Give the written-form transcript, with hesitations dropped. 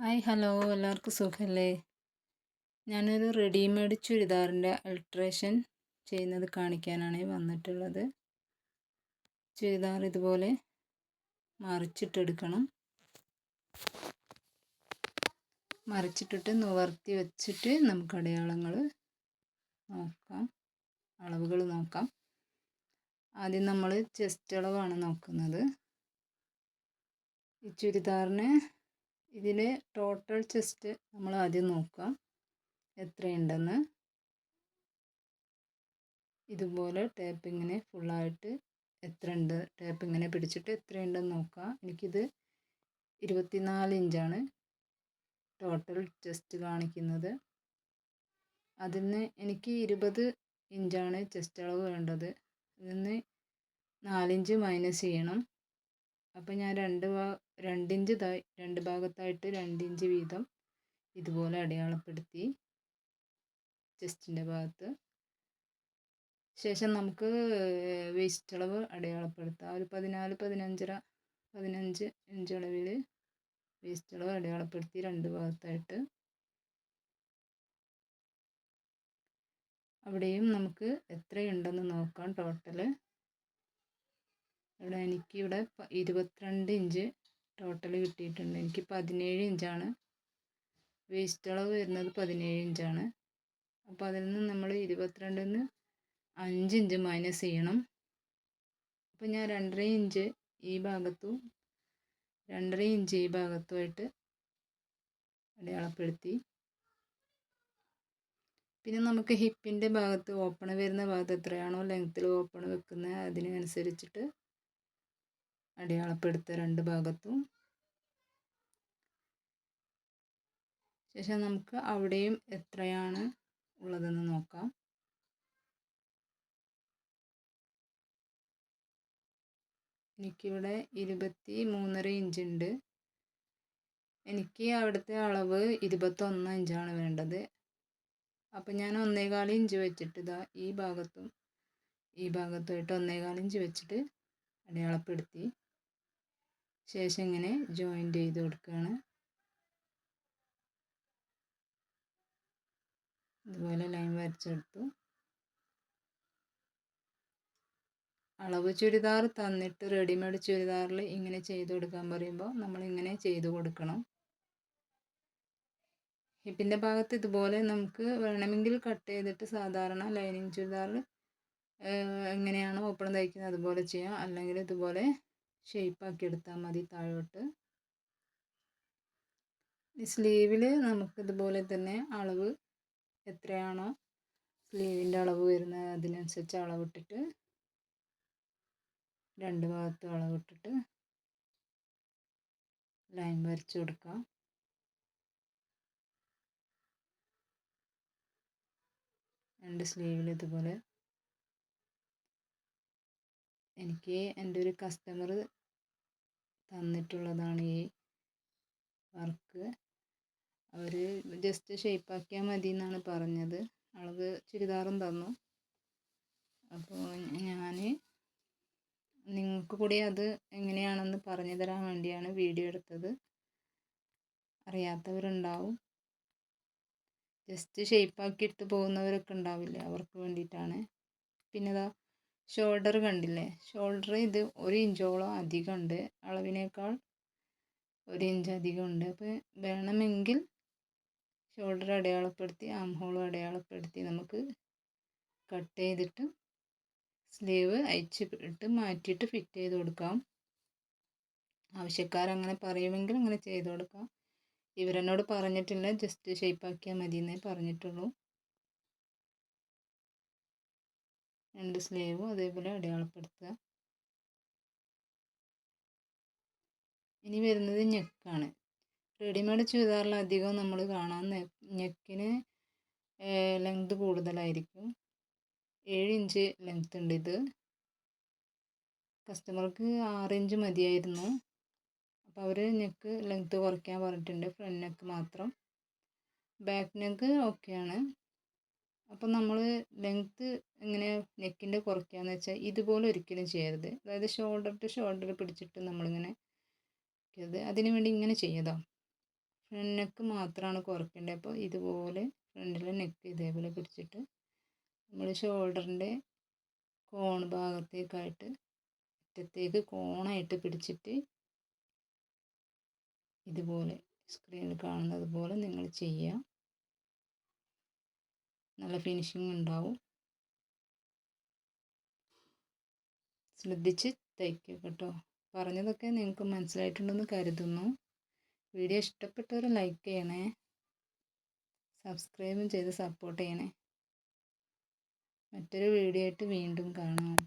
Hi hello എല്ലാവർക്കും സുഖമല്ലേ? ഞാനൊരു റെഡിമെയ്ഡ് ചുരിദാറിൻ്റെ അൾട്രേഷൻ ചെയ്യുന്നത് കാണിക്കാനാണ് വന്നിട്ടുള്ളത്. ചുരിദാർ ഇതുപോലെ മറിച്ചിട്ടെടുക്കണം. മറിച്ചിട്ടിട്ട് നിവർത്തി വെച്ചിട്ട് നമുക്ക് അടയാളങ്ങൾ നോക്കാം, അളവുകൾ നോക്കാം. ആദ്യം നമ്മൾ ചെസ്റ്റ് അളവാണ് നോക്കുന്നത്. ഈ ചുരിദാറിന് ഇതിൽ ടോട്ടൽ ചെസ്റ്റ് നമ്മൾ ആദ്യം നോക്കാം എത്രയുണ്ടെന്ന്. ഇതുപോലെ ടേപ്പ് ഇങ്ങനെ ഫുള്ളായിട്ട് എത്രയുണ്ട് ടേപ്പ് ഇങ്ങനെ പിടിച്ചിട്ട് എത്രയുണ്ടെന്ന് നോക്കാം. എനിക്കിത് 24 ഇഞ്ചാണ് ടോട്ടൽ ചെസ്റ്റ് കാണിക്കുന്നത്. അതിന് എനിക്ക് 20 ഇഞ്ചാണ് ചെസ്റ്റ് അളവ് വേണ്ടത്. ഇതിന് 4 ഇഞ്ച് മൈനസ് ചെയ്യണം. അപ്പോൾ ഞാൻ രണ്ട് ഇഞ്ച് രണ്ട് ഭാഗത്തായിട്ട് 2 ഇഞ്ച് വീതം ഇതുപോലെ അടയാളപ്പെടുത്തി ചെസ്റ്റിൻ്റെ ഭാഗത്ത്. ശേഷം നമുക്ക് വേസ്റ്റ് അളവ് അടയാളപ്പെടുത്താം. ഒരു 15 ഇഞ്ച് അളവിൽ വേസ്റ്റ് അളവ് അടയാളപ്പെടുത്തി രണ്ട് ഭാഗത്തായിട്ട്. അവിടെയും നമുക്ക് എത്രയുണ്ടെന്ന് നോക്കാം ടോട്ടൽ. എനിക്കിവിടെ 22 ഇഞ്ച് ടോട്ടൽ കിട്ടിയിട്ടുണ്ട്. എനിക്ക് 17 ഇഞ്ചാണ് വേസ്റ്റ് അളവ് വരുന്നത്, 17 ഇഞ്ചാണ്. അപ്പോൾ അതിൽ നിന്ന് നമ്മൾ 22-ന് 5 ഇഞ്ച് മൈനസ് ചെയ്യണം. അപ്പോൾ ഞാൻ 2.5 ഇഞ്ച് ഈ ഭാഗത്തും 2.5 ഇഞ്ച് ഈ ഭാഗത്തുമായിട്ട് അടയാളപ്പെടുത്തി. പിന്നെ നമുക്ക് ഹിപ്പിൻ്റെ ഭാഗത്ത് ഓപ്പൺ വരുന്ന ഭാഗത്ത് എത്രയാണോ ലെങ്ത്തിൽ ഓപ്പൺ വെക്കുന്നത് അതിനനുസരിച്ചിട്ട് അടയാളപ്പെടുത്തുക രണ്ട് ഭാഗത്തും. ശേഷം നമുക്ക് അവിടെയും എത്രയാണ് ഉള്ളതെന്ന് നോക്കാം. എനിക്കിവിടെ 23.5 ഇഞ്ച് ഉണ്ട്. എനിക്ക് അവിടുത്തെ അളവ് 21 ഇഞ്ചാണ് വേണ്ടത്. അപ്പം ഞാൻ 1.25 ഇഞ്ച് വെച്ചിട്ട് ഇതാ ഈ ഭാഗത്തും ഈ ഭാഗത്തുമായിട്ട് 1.25 ഇഞ്ച് വെച്ചിട്ട് അടയാളപ്പെടുത്തി. ശേഷം ഇങ്ങനെ ജോയിൻ്റ് ചെയ്ത് കൊടുക്കുകയാണ്. ഇതുപോലെ ലൈൻ വരച്ചെടുത്തു. അളവ് ചുരിദാർ തന്നിട്ട് റെഡിമെയ്ഡ് ചുരിദാറിൽ ഇങ്ങനെ ചെയ്ത് കൊടുക്കാൻ പറയുമ്പോൾ നമ്മളിങ്ങനെ ചെയ്ത് കൊടുക്കണം. ഹിപ്പിൻ്റെ ഭാഗത്ത് ഇതുപോലെ നമുക്ക് വേണമെങ്കിൽ കട്ട് ചെയ്തിട്ട് സാധാരണ ലൈനിങ് ചുരിദാറിൽ എങ്ങനെയാണോ ഓപ്പൺ തയ്ക്കുന്നത് അതുപോലെ ചെയ്യാം. അല്ലെങ്കിൽ ഇതുപോലെ ഷേപ്പാക്കി എടുത്താൽ മതി താഴോട്ട്. ഈ സ്ലീവിൽ നമുക്കിതുപോലെ തന്നെ അളവ് എത്രയാണോ സ്ലീവിൻ്റെ അളവ് വരുന്നത് അതിനനുസരിച്ച് അളവിട്ടിട്ട് രണ്ട് ഭാഗത്തും അളവിട്ടിട്ട് ലൈൻ വരച്ച് കൊടുക്കാം. രണ്ട് സ്ലീവിൽ ഇതുപോലെ. എനിക്ക് എൻ്റെ ഒരു കസ്റ്റമർ തന്നിട്ടുള്ളതാണ് ഈ വർക്ക്. അവർ ജസ്റ്റ് ഷേപ്പാക്കിയാൽ മതി എന്നാണ് പറഞ്ഞത്. അളവ് ചുരിദാറും തന്നു. അപ്പോൾ ഞാൻ നിങ്ങൾക്ക് കൂടി അത് എങ്ങനെയാണെന്ന് പറഞ്ഞു തരാൻ വേണ്ടിയാണ് വീഡിയോ എടുത്തത്. അറിയാത്തവരുണ്ടാവും, ജസ്റ്റ് ഷേപ്പാക്കി എടുത്ത് പോകുന്നവരൊക്കെ ഉണ്ടാവില്ലേ, അവർക്ക് വേണ്ടിയിട്ടാണ്. പിന്നെ ഇതാ ഷോൾഡർ കണ്ടില്ലേ, ഷോൾഡർ ഇത് 1 ഇഞ്ചോളം അധികമുണ്ട്, അളവിനേക്കാൾ 1 ഇഞ്ച് അധികമുണ്ട്. അപ്പോൾ വേണമെങ്കിൽ ഷോൾഡർ അടയാളപ്പെടുത്തി ആം ഹോളും അടയാളപ്പെടുത്തി നമുക്ക് കട്ട് ചെയ്തിട്ട് സ്ലീവ് അയച്ചിട്ട് മാറ്റിയിട്ട് ഫിറ്റ് ചെയ്ത് കൊടുക്കാം. ആവശ്യക്കാരങ്ങനെ പറയുമെങ്കിൽ അങ്ങനെ ചെയ്ത് കൊടുക്കാം. ഇവരെന്നോട് പറഞ്ഞിട്ടില്ല, ജസ്റ്റ് ഷേപ്പാക്കിയാൽ മതി എന്നേ പറഞ്ഞിട്ടുള്ളൂ. രണ്ട് സ്ലീവും അതേപോലെ അടയാളപ്പെടുത്തുക. ഇനി വരുന്നത് നെക്കാണ്. റെഡിമെയ്ഡ് ചുരിദാറിൽ അധികം നമ്മൾ കാണാൻ നെക്കിന് ലെങ്ത് കൂടുതലായിരിക്കും. 7 ഇഞ്ച് ലെങ്ത് ഉണ്ട്. ഇത് കസ്റ്റമർക്ക് 6 ഇഞ്ച് മതിയായിരുന്നു. അപ്പോൾ അവർ നെക്ക് ലെങ്ത് കുറയ്ക്കാൻ പറഞ്ഞിട്ടുണ്ട്, ഫ്രണ്ട് നെക്ക് മാത്രം. ബാക്ക് നെക്ക് ഓക്കെയാണ്. അപ്പം നമ്മൾ ലെങ്ത്ത് എങ്ങനെ നെക്കിൻ്റെ കുറയ്ക്കുകയെന്ന് വെച്ചാൽ ഇതുപോലെ ഒരിക്കലും ചെയ്യരുത്. അതായത് ഷോൾഡർ ടു ഷോൾഡർ പിടിച്ചിട്ട് നമ്മളിങ്ങനെ അതിന് വേണ്ടി ഇങ്ങനെ ചെയ്യതോ ഫ്രണ്ട് നെക്ക് മാത്രമാണ് കുറയ്ക്കേണ്ടത്. അപ്പോൾ ഇതുപോലെ ഫ്രണ്ടിലെ നെക്ക് ഇതേപോലെ പിടിച്ചിട്ട് നമ്മൾ ഷോൾഡറിൻ്റെ കോൺ ഭാഗത്തേക്കായിട്ട് അറ്റത്തേക്ക് കോണായിട്ട് പിടിച്ചിട്ട് ഇതുപോലെ സ്ക്രീനിൽ കാണുന്നത് പോലെ നിങ്ങൾ ചെയ്യുക. നല്ല ഫിനിഷിങ് ഉണ്ടാവും. ശ്രദ്ധിച്ച് തയ്ക്കുക കേട്ടോ. പറഞ്ഞതൊക്കെ നിങ്ങൾക്ക് മനസ്സിലായിട്ടുണ്ടെന്ന് കരുതുന്നു. വീഡിയോ ഇഷ്ടപ്പെട്ടവർ ലൈക്ക് ചെയ്യണേ, സബ്സ്ക്രൈബും ചെയ്ത് സപ്പോർട്ട് ചെയ്യണേ. മറ്റൊരു വീഡിയോ ആയിട്ട് വീണ്ടും കാണാം.